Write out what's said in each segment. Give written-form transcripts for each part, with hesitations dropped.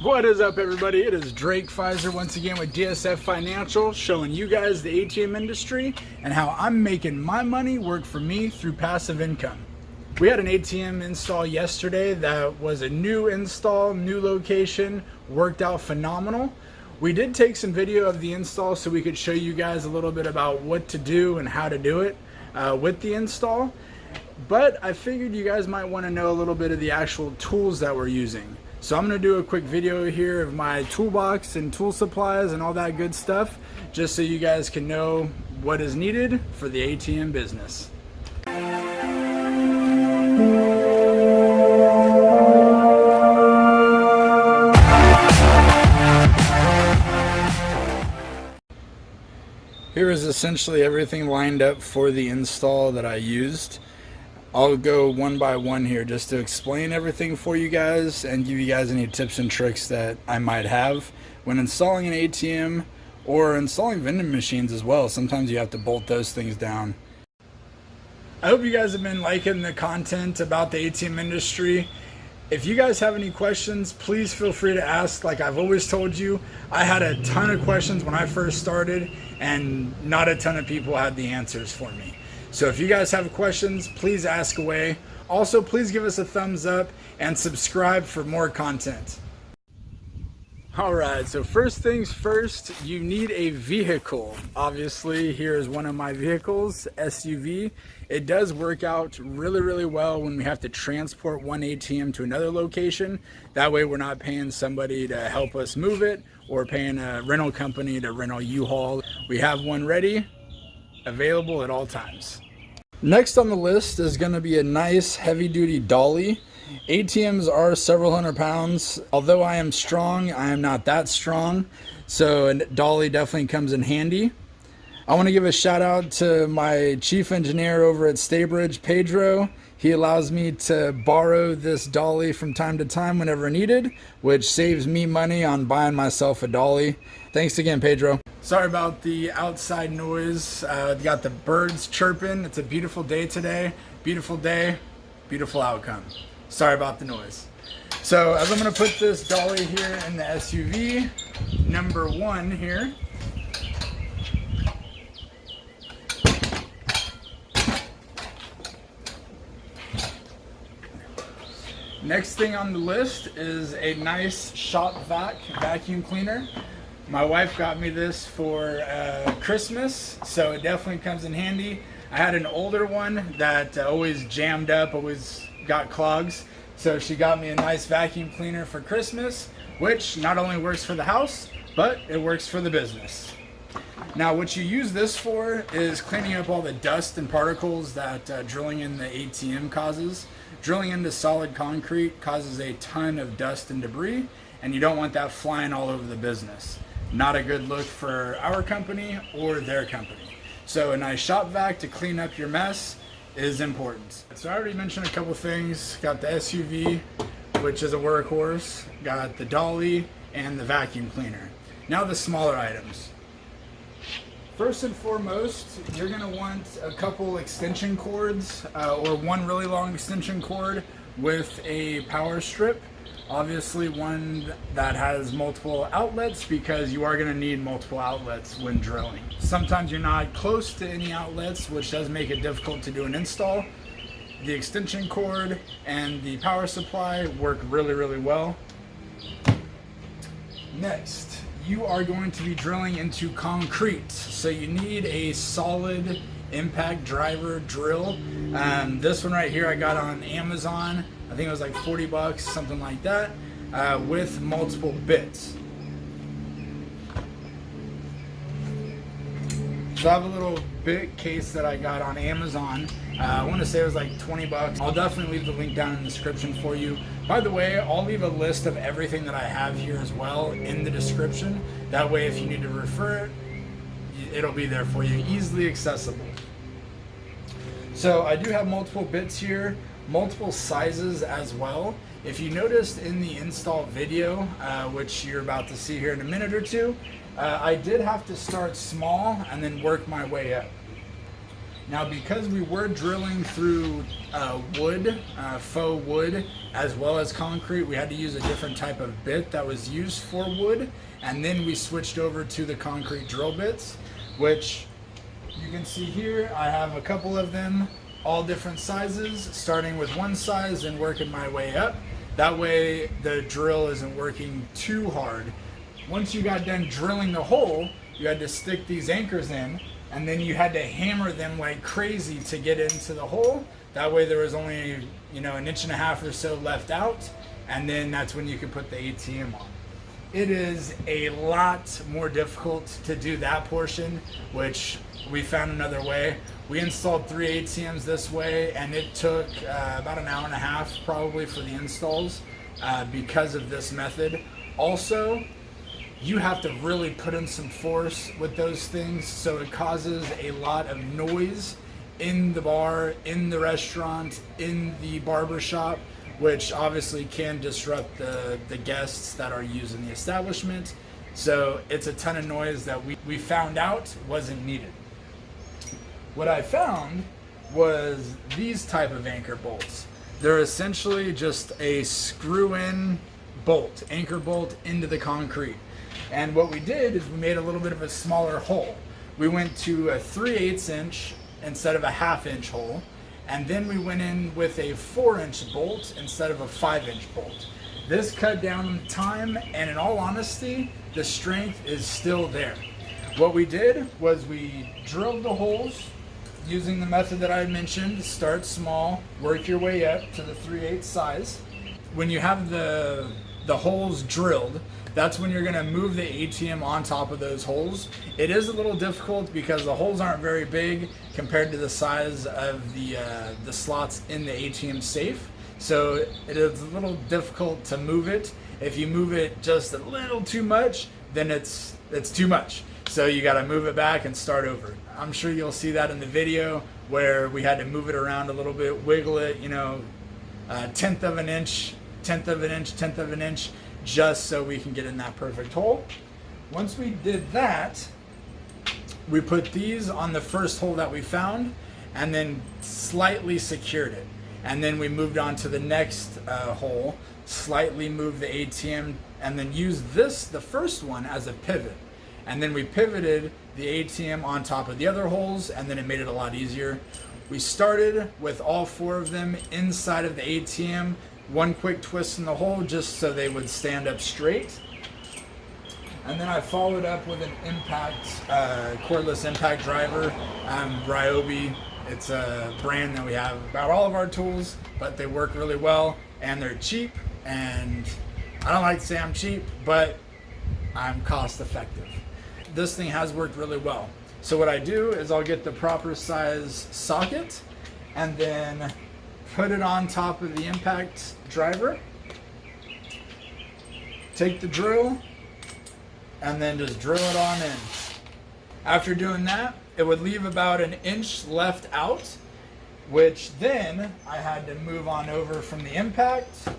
What is up, everybody? It is Drake Pfizer once again with DSF Financial, showing you guys the ATM industry and how I'm making my money work for me through passive income. We had an ATM install yesterday that was a new install, new location, worked out phenomenal. We did take some video of the install so we could show you guys a little bit about what to do and how to do it with the install. But I figured you guys might want to know a little bit of the actual tools that we're using. So I'm going to do a quick video here of my toolbox and tool supplies and all that good stuff, just so you guys can know what is needed for the ATM business. Here is essentially everything lined up for the install that I used. I'll go one by one here just to explain everything for you guys and give you guys any tips and tricks that I might have when installing an ATM or installing vending machines as well. Sometimes you have to bolt those things down. I hope you guys have been liking the content about the ATM industry. If you guys have any questions, please feel free to ask. Like I've always told you, I had a ton of questions when I first started and not a ton of people had the answers for me. So if you guys have questions, please ask away. Also, please give us a thumbs up and subscribe for more content. Alright, so first things first, you need a vehicle. Obviously, here is one of my vehicles, SUV. It does work out really well when we have to transport one ATM to another location. That way we're not paying somebody to help us move it or paying a rental company to rent a U-Haul. We have one ready, available at all times. Next on the list is going to be a nice heavy-duty dolly. ATMs are several hundred pounds. Although I am strong, I am not that strong, so a dolly definitely comes in handy. I want to give a shout out to my chief engineer over at Staybridge, Pedro. He allows me to borrow this dolly from time to time whenever needed, which saves me money on buying myself a dolly. Thanks again, Pedro. Sorry about the outside noise. Got the birds chirping. It's a beautiful day today. Beautiful day, beautiful outcome. Sorry about the noise. So as I'm going to put this dolly here in the SUV, number one here. Next thing on the list is a nice shop vac vacuum cleaner. My wife got me this for Christmas, so it definitely comes in handy. I had an older one that always jammed up, always got clogs, so she got me a nice vacuum cleaner for Christmas, which not only works for the house, but it works for the business. Now what you use this for is cleaning up all the dust and particles that drilling in the ATM causes. Drilling into solid concrete causes a ton of dust and debris, and you don't want that flying all over the business. Not a good look for our company or their company. So a nice shop vac to clean up your mess is important. So I already mentioned a couple things. Got the SUV, which is a workhorse. Got the dolly and the vacuum cleaner. Now the smaller items. First and foremost, you're going to want a couple extension cords or one really long extension cord with a power strip. Obviously one that has multiple outlets, because you are going to need multiple outlets when drilling. Sometimes you're not close to any outlets, which does make it difficult to do an install. The extension cord and the power supply work really well. Next, you are going to be drilling into concrete, so you need a solid impact driver drill. This one right here I got on Amazon. I think it was like 40 bucks, something like that, with multiple bits. So I have a little bit case that I got on Amazon. I want to say it was like 20 bucks. I'll definitely leave the link down in the description for you. By the way, I'll leave a list of everything that I have here as well in the description. That way, if you need to refer it, it'll be there for you, easily accessible. So I do have multiple bits here, multiple sizes as well. If you noticed in the install video, which you're about to see here in a minute or two, I did have to start small and then work my way up. Now, because we were drilling through wood, faux wood, as well as concrete, we had to use a different type of bit that was used for wood. And then we switched over to the concrete drill bits, which you can see here. I have a couple of them, all different sizes, starting with one size and working my way up. That way the drill isn't working too hard. Once you got done drilling the hole, you had to stick these anchors in, and then you had to hammer them like crazy to get into the hole. That way there was only, an inch and a half or so left out, and then that's when you could put the ATM on. It is a lot more difficult to do that portion, which we found another way. We installed 3 ATMs this way, and it took about an hour and a half probably for the installs because of this method. Also, you have to really put in some force with those things, so it causes a lot of noise in the bar, in the restaurant, in the barber shop, which obviously can disrupt the guests that are using the establishment. So it's a ton of noise that we found out wasn't needed. What I found was these type of anchor bolts. They're essentially just a screw-in bolt, anchor bolt into the concrete. And what we did is we made a little bit of a smaller hole. We went to a 3/8 inch instead of a 1/2 inch hole. And then we went in with a 4-inch bolt instead of a 5-inch bolt. This cut down time, and in all honesty, the strength is still there. What we did was we drilled the holes using the method that I mentioned. Start small, work your way up to the 3/8 size. When you have the holes drilled, that's when you're gonna move the ATM on top of those holes. It is a little difficult because the holes aren't very big compared to the size of the slots in the ATM safe. So it is a little difficult to move it. If you move it just a little too much, then it's too much. So you gotta move it back and start over. I'm sure you'll see that in the video where we had to move it around a little bit, wiggle it, tenth of an inch, just so we can get in that perfect hole. Once we did that, we put these on the first hole that we found and then slightly secured it. And then we moved on to the next hole, slightly moved the ATM, and then used the first one, as a pivot. And then we pivoted the ATM on top of the other holes, and then it made it a lot easier. We started with all 4 of them inside of the ATM, one quick twist in the hole just so they would stand up straight. And then I followed up with an impact, cordless impact driver, Ryobi. It's a brand that we have about all of our tools, but they work really well and they're cheap. And I don't like to say I'm cheap, but I'm cost effective. This thing has worked really well. So what I do is I'll get the proper size socket and then put it on top of the impact driver, take the drill, and then just drill it on in. After doing that, it would leave about an inch left out, which then I had to move on over from the impact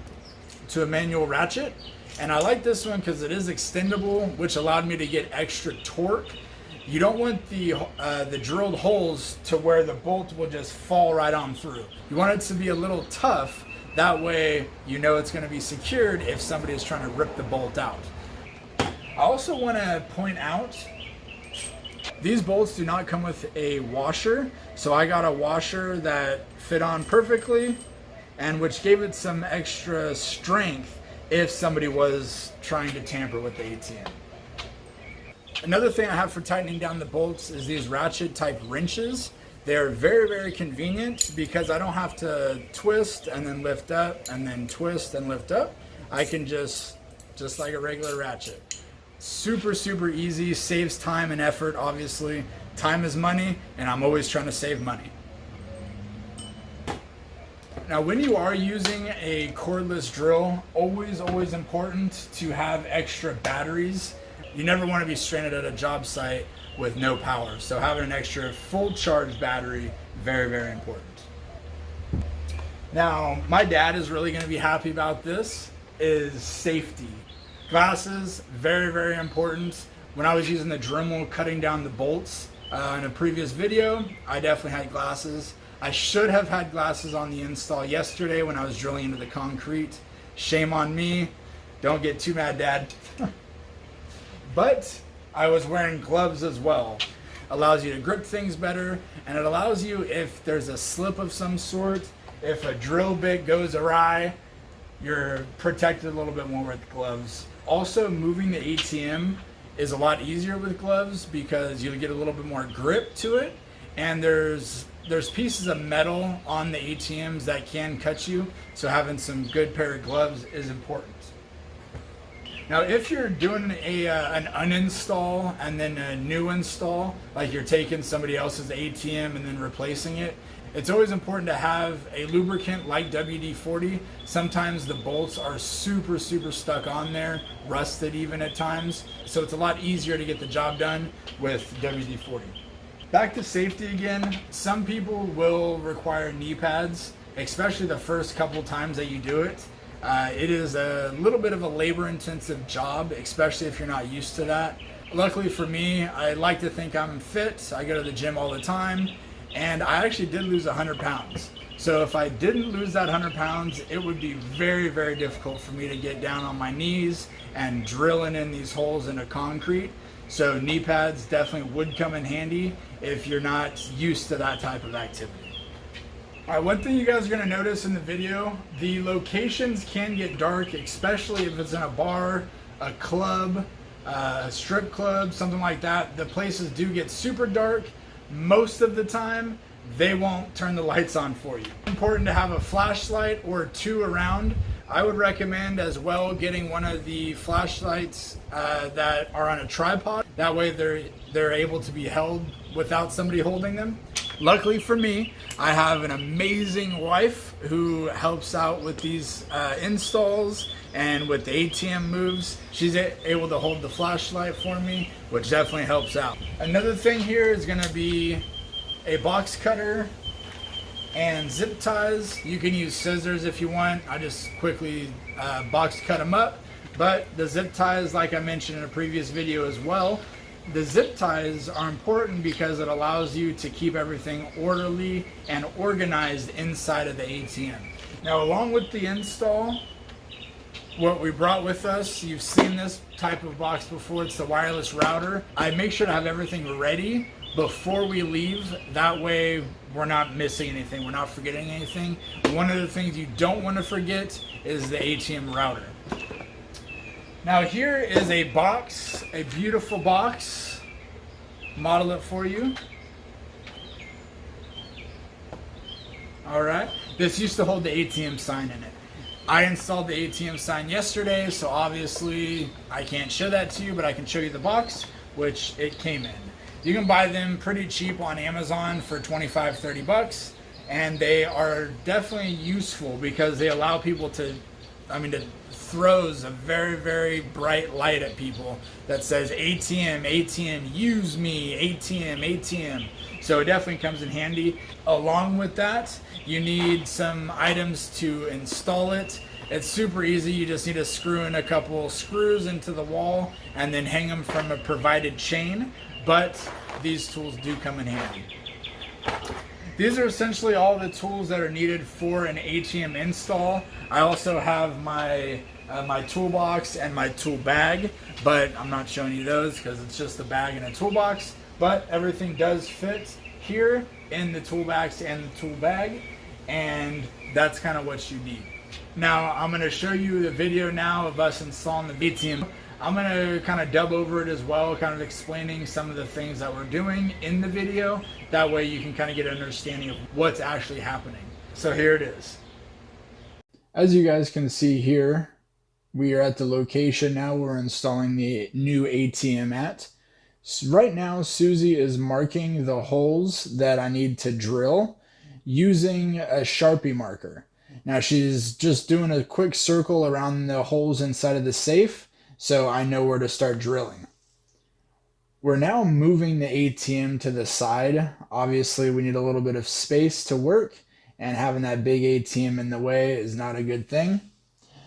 to a manual ratchet. And I like this one because it is extendable, which allowed me to get extra torque. You don't want the drilled holes to where the bolt will just fall right on through. You want it to be a little tough. That way, it's going to be secured if somebody is trying to rip the bolt out. I also want to point out, these bolts do not come with a washer. So I got a washer that fit on perfectly, and which gave it some extra strength if somebody was trying to tamper with the ATM. Another thing I have for tightening down the bolts is these ratchet type wrenches. They're very, very convenient because I don't have to twist and then lift up and then twist and lift up. I can just like a regular ratchet. Super, super easy, saves time and effort, obviously. Time is money, and I'm always trying to save money. Now, when you are using a cordless drill, always important to have extra batteries. You never want to be stranded at a job site with no power. So having an extra full charge battery, very, very important. Now, my dad is really going to be happy about this, is safety. Glasses, very, very important. When I was using the Dremel cutting down the bolts, In a previous video, I definitely had glasses. I should have had glasses on the install yesterday when I was drilling into the concrete. Shame on me. Don't get too mad, Dad. But I was wearing gloves as well. Allows you to grip things better, and it allows you, if there's a slip of some sort, if a drill bit goes awry, you're protected a little bit more with gloves. Also, moving the ATM is a lot easier with gloves because you get a little bit more grip to it, and there's pieces of metal on the ATMs that can cut you, so having some good pair of gloves is important. Now, if you're doing an uninstall and then a new install, like you're taking somebody else's ATM and then replacing it, it's always important to have a lubricant like WD-40. Sometimes the bolts are super stuck on there, rusted even at times, so it's a lot easier to get the job done with WD-40. Back to safety again, some people will require knee pads, especially the first couple times that you do it. It is a little bit of a labor-intensive job, especially if you're not used to that. Luckily for me, I like to think I'm fit. I go to the gym all the time, and I actually did lose 100 pounds. So if I didn't lose that 100 pounds, it would be very difficult for me to get down on my knees and drilling in these holes into concrete. So knee pads definitely would come in handy if you're not used to that type of activity. Alright, one thing you guys are going to notice in the video, the locations can get dark, especially if it's in a bar, a club, a strip club, something like that. The places do get super dark. Most of the time, they won't turn the lights on for you. It's important to have a flashlight or two around. I would recommend as well getting one of the flashlights that are on a tripod. That way they're able to be held without somebody holding them. Luckily for me, I have an amazing wife who helps out with these installs and with the ATM moves. She's able to hold the flashlight for me, which definitely helps out. Another thing here is going to be a box cutter and zip ties. You can use scissors if you want. I just quickly box cut them up. But the zip ties, like I mentioned in a previous video as well, the zip ties are important because it allows you to keep everything orderly and organized inside of the ATM. Now, along with the install, what we brought with us, you've seen this type of box before, it's the wireless router. I make sure to have everything ready before we leave. That way we're not missing anything, we're not forgetting anything. One of the things you don't want to forget is the ATM router. Now here is a box, a beautiful box. Model it for you. Alright, this used to hold the ATM sign in it. I installed the ATM sign yesterday, so obviously I can't show that to you, but I can show you the box, which it came in. You can buy them pretty cheap on Amazon for 25-30 bucks, and they are definitely useful because they allow people to, it throws a very bright light at people that says ATM, ATM, use me, ATM, ATM. So it definitely comes in handy. Along with that, you need some items to install it. It's super easy. You just need to screw in a couple screws into the wall and then hang them from a provided chain. But these tools do come in handy. These are essentially all the tools that are needed for an ATM install. I also have my my toolbox and my tool bag, but I'm not showing you those because it's just a bag and a toolbox. But everything does fit here in the toolbox and the tool bag, and that's kind of what you need. Now I'm going to show you the video now of us installing the ATM. I'm going to kind of dub over it as well, kind of explaining some of the things that we're doing in the video. That way you can kind of get an understanding of what's actually happening. So here it is. As you guys can see here, we are at the location now we're installing the new ATM at. Right now, Susie is marking the holes that I need to drill using a Sharpie marker. Now she's just doing a quick circle around the holes inside of the safe, so I know where to start drilling. We're now moving the ATM to the side. Obviously, we need a little bit of space to work, and having that big ATM in the way is not a good thing.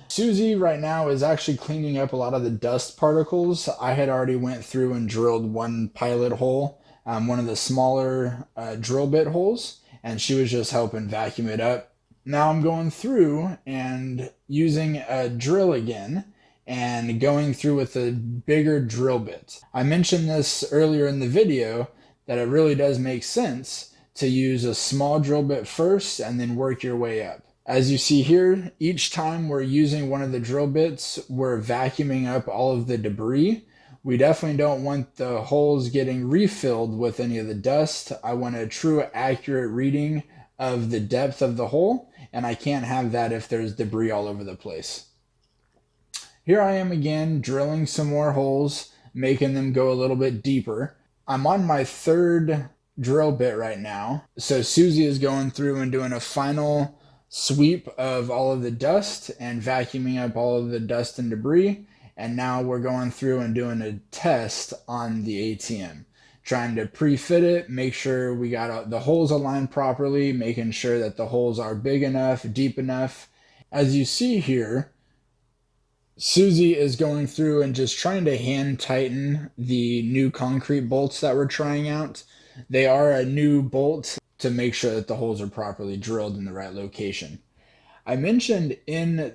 Susie right now is actually cleaning up a lot of the dust particles. I had already went through and drilled one pilot hole one of the smaller drill bit holes, and she was just helping vacuum it up. Now I'm going through and using a drill again and going through with a bigger drill bit. I mentioned this earlier in the video that it really does make sense to use a small drill bit first and then work your way up. As you see here, each time we're using one of the drill bits, we're vacuuming up all of the debris. We definitely don't want the holes getting refilled with any of the dust. I want a true accurate reading of the depth of the hole, and I can't have that if there's debris all over the place. Here I am again, drilling some more holes, making them go a little bit deeper. I'm on my third drill bit right now. So Susie is going through and doing a final sweep of all of the dust and vacuuming up all of the dust and debris. And now we're going through and doing a test on the ATM, trying to pre-fit it, make sure we got the holes aligned properly, making sure that the holes are big enough, deep enough. As you see here, Susie is going through and just trying to hand tighten the new concrete bolts that we're trying out. They are a new bolt to make sure that the holes are properly drilled in the right location. I mentioned in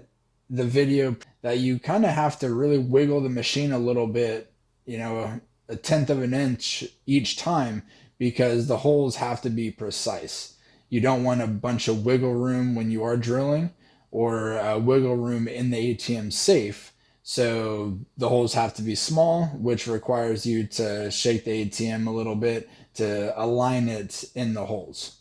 the video that you kind of have to really wiggle the machine a little bit, a tenth of an inch each time, because the holes have to be precise. You don't want a bunch of wiggle room when you are drilling, or a wiggle room in the ATM safe. So the holes have to be small, which requires you to shake the ATM a little bit to align it in the holes.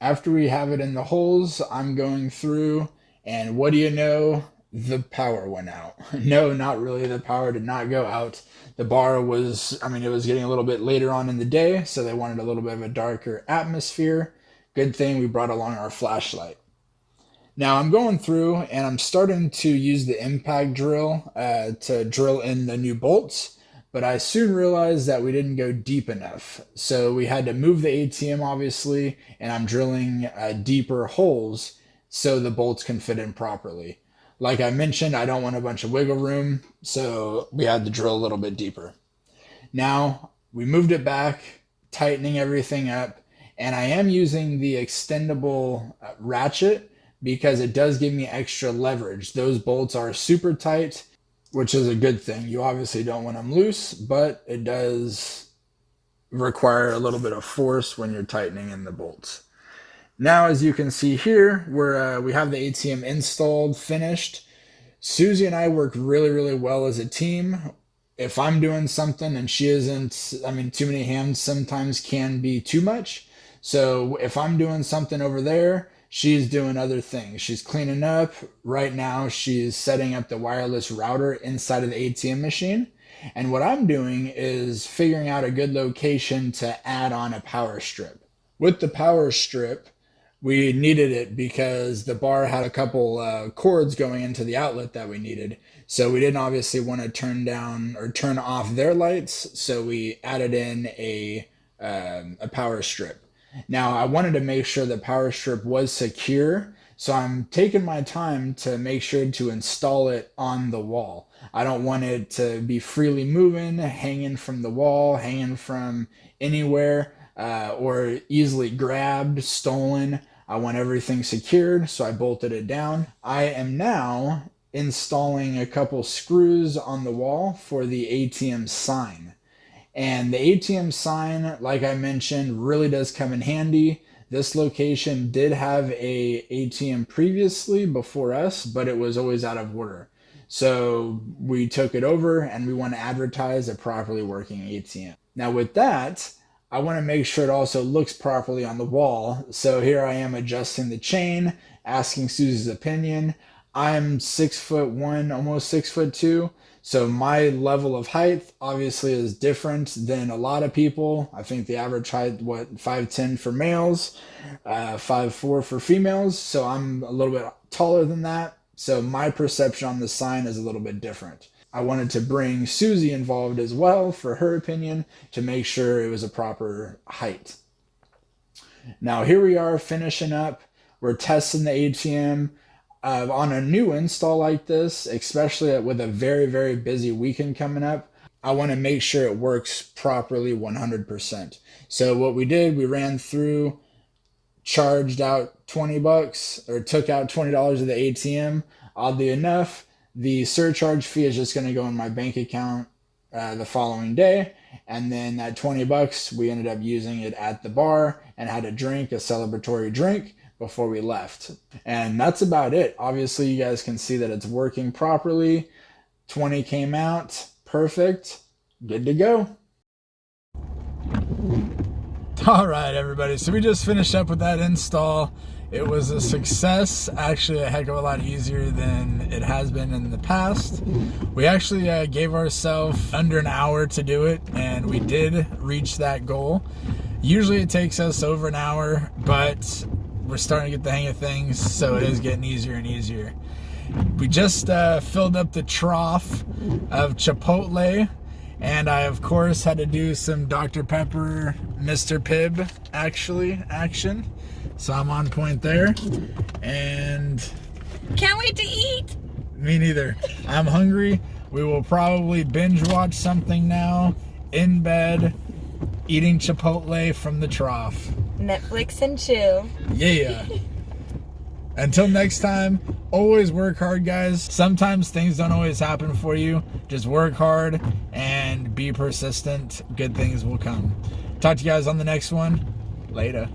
After we have it in the holes, I'm going through, and what do you know? The power went out. No, not really. The power did not go out. The bar was, it was getting a little bit later on in the day, so they wanted a little bit of a darker atmosphere. Good thing we brought along our flashlight. Now I'm going through and I'm starting to use the impact drill to drill in the new bolts, but I soon realized that we didn't go deep enough. So we had to move the ATM, obviously, and I'm drilling deeper holes so the bolts can fit in properly. Like I mentioned, I don't want a bunch of wiggle room, so we had to drill a little bit deeper. Now we moved it back, tightening everything up, and I am using the extendable ratchet because it does give me extra leverage. Those bolts are super tight, which is a good thing. You obviously don't want them loose, but it does require a little bit of force when you're tightening in the bolts. Now, as you can see here, we have the ATM installed, finished. Susie and I work really, really well as a team. If I'm doing something and she isn't, too many hands sometimes can be too much. So if I'm doing something over there, she's doing other things. She's cleaning up. Right now, she's setting up the wireless router inside of the ATM machine. And what I'm doing is figuring out a good location to add on a power strip. With the power strip, we needed it because the bar had a couple cords going into the outlet that we needed. So we didn't obviously want to turn down or turn off their lights. So we added in a power strip. Now, I wanted to make sure the power strip was secure, so I'm taking my time to make sure to install it on the wall. I don't want it to be freely moving, hanging from the wall, hanging from anywhere, or easily grabbed, stolen. I want everything secured, so I bolted it down. I am now installing a couple screws on the wall for the ATM sign. And the ATM sign, like I mentioned, really does come in handy. This location did have a ATM previously before us, but it was always out of order. So we took it over and we want to advertise a properly working ATM. Now with that, I want to make sure it also looks properly on the wall. So here I am adjusting the chain, asking Susie's opinion. I'm 6'1", almost 6'2". So my level of height obviously is different than a lot of people. I think the average height, 5'10" for males, 5'4" for females. So I'm a little bit taller than that. So my perception on the sign is a little bit different. I wanted to bring Susie involved as well for her opinion to make sure it was a proper height. Now here we are finishing up. We're testing the ATM. On a new install like this, especially with a very, very busy weekend coming up, I want to make sure it works properly 100%. So what we did, we ran through, charged out 20 bucks or took out $20 of the ATM. Oddly enough, the surcharge fee is just going to go in my bank account the following day. And then that 20 bucks, we ended up using it at the bar and had a drink, a celebratory drink before we left. And that's about it. Obviously, you guys can see that it's working properly. 20 came out. Perfect. Good to go. All right, everybody. So we just finished up with that install. It was a success. Actually, a heck of a lot easier than it has been in the past. We actually gave ourselves under an hour to do it, and we did reach that goal. Usually it takes us over an hour, but we're starting to get the hang of things, so it is getting easier and easier. We just filled up the trough of Chipotle, and I, of course, had to do some Dr. Pepper, Mr. Pibb action. So I'm on point there, and can't wait to eat. Me neither. I'm hungry. We will probably binge watch something now, in bed, eating Chipotle from the trough. Netflix and chill. Yeah. Until next time, always work hard, guys. Sometimes things don't always happen for you. Just work hard and be persistent. Good things will come. Talk to you guys on the next one. Later.